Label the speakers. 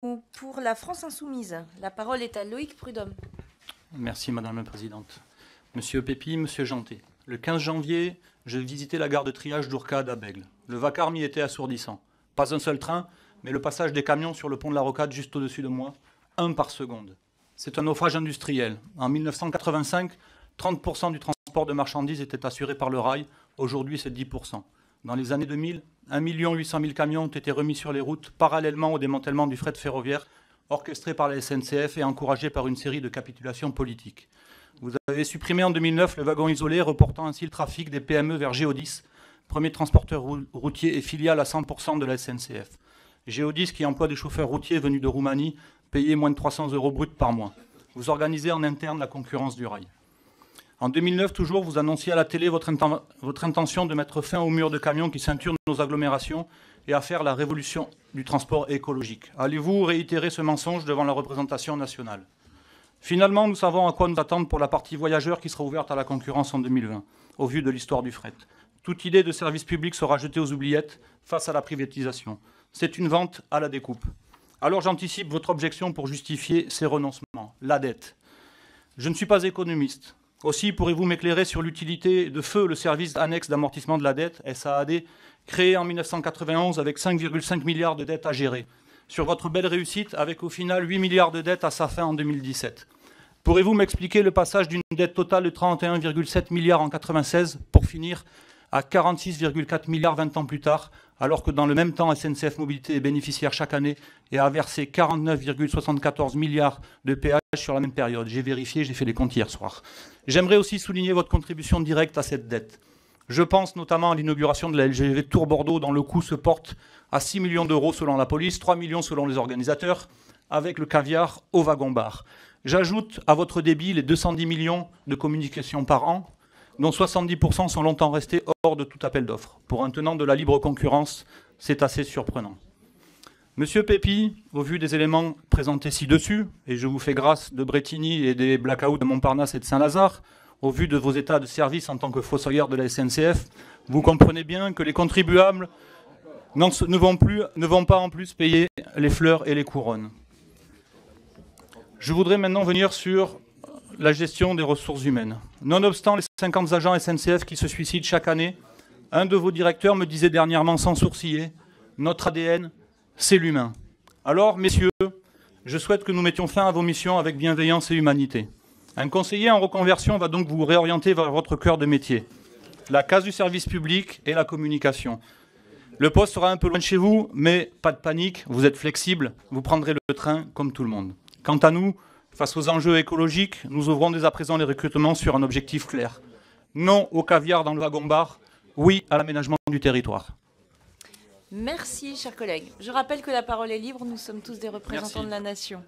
Speaker 1: Pour la France Insoumise, la parole est à Loïc Prudhomme.
Speaker 2: Merci Madame la Présidente. Monsieur Pépi, Monsieur Janté, le 15 janvier, je visitais la gare de triage d'Ourcade à Bègles. Le vacarme y était assourdissant. Pas un seul train, mais le passage des camions sur le pont de la Rocade juste au-dessus de moi, 1 par seconde. C'est un naufrage industriel. En 1985, 30% du transport de marchandises était assuré par le rail. Aujourd'hui, c'est 10%. Dans les années 2000, 1 800 000 camions ont été remis sur les routes, parallèlement au démantèlement du fret ferroviaire, orchestré par la SNCF et encouragé par une série de capitulations politiques. Vous avez supprimé en 2009 le wagon isolé, reportant ainsi le trafic des PME vers Géodis, premier transporteur routier et filiale à 100% de la SNCF. Géodis, qui emploie des chauffeurs routiers venus de Roumanie, payés moins de 300 € bruts par mois. Vous organisez en interne la concurrence du rail. En 2009, toujours, vous annonciez à la télé votre intention de mettre fin au mur de camions qui ceinturent nos agglomérations et à faire la révolution du transport écologique. Allez-vous réitérer ce mensonge devant la représentation nationale? Finalement, nous savons à quoi nous attendre pour la partie voyageurs qui sera ouverte à la concurrence en 2020, au vu de l'histoire du fret. Toute idée de service public sera jetée aux oubliettes face à la privatisation. C'est une vente à la découpe. Alors j'anticipe votre objection pour justifier ces renoncements. La dette. Je ne suis pas économiste. Aussi, pourrez-vous m'éclairer sur l'utilité de feu le service annexe d'amortissement de la dette, SAAD, créé en 1991 avec 5,5 milliards de dettes à gérer, sur votre belle réussite avec au final 8 milliards de dettes à sa fin en 2017. Pourrez-vous m'expliquer le passage d'une dette totale de 31,7 milliards en 1996 pour finir à 46,4 milliards 20 ans plus tard, alors que dans le même temps, SNCF Mobilité est bénéficiaire chaque année et a versé 49,74 milliards de péages sur la même période. J'ai vérifié, j'ai fait les comptes hier soir. J'aimerais aussi souligner votre contribution directe à cette dette. Je pense notamment à l'inauguration de la LGV Tours-Bordeaux, dont le coût se porte à 6 millions d'euros selon la police, 3 millions selon les organisateurs, avec le caviar au wagon-bar. J'ajoute à votre débit les 210 millions de communications par an, dont 70% sont longtemps restés hors de tout appel d'offres. Pour un tenant de la libre concurrence, c'est assez surprenant. Monsieur Pépi, au vu des éléments présentés ci-dessus, et je vous fais grâce de Bretigny et des blackouts de Montparnasse et de Saint-Lazare, au vu de vos états de service en tant que fossoyeur de la SNCF, vous comprenez bien que les contribuables ne vont pas en plus payer les fleurs et les couronnes. Je voudrais maintenant venir sur la gestion des ressources humaines. Nonobstant les 50 agents SNCF qui se suicident chaque année, un de vos directeurs me disait dernièrement sans sourciller, notre ADN, c'est l'humain. Alors, messieurs, je souhaite que nous mettions fin à vos missions avec bienveillance et humanité. Un conseiller en reconversion va donc vous réorienter vers votre cœur de métier, la case du service public et la communication. Le poste sera un peu loin de chez vous, mais pas de panique, vous êtes flexible, vous prendrez le train comme tout le monde. Quant à nous, face aux enjeux écologiques, nous ouvrons dès à présent les recrutements sur un objectif clair. Non au caviar dans le wagon-bar, oui à l'aménagement du territoire.
Speaker 1: Merci, chers collègues. Je rappelle que la parole est libre, nous sommes tous des représentants de la nation.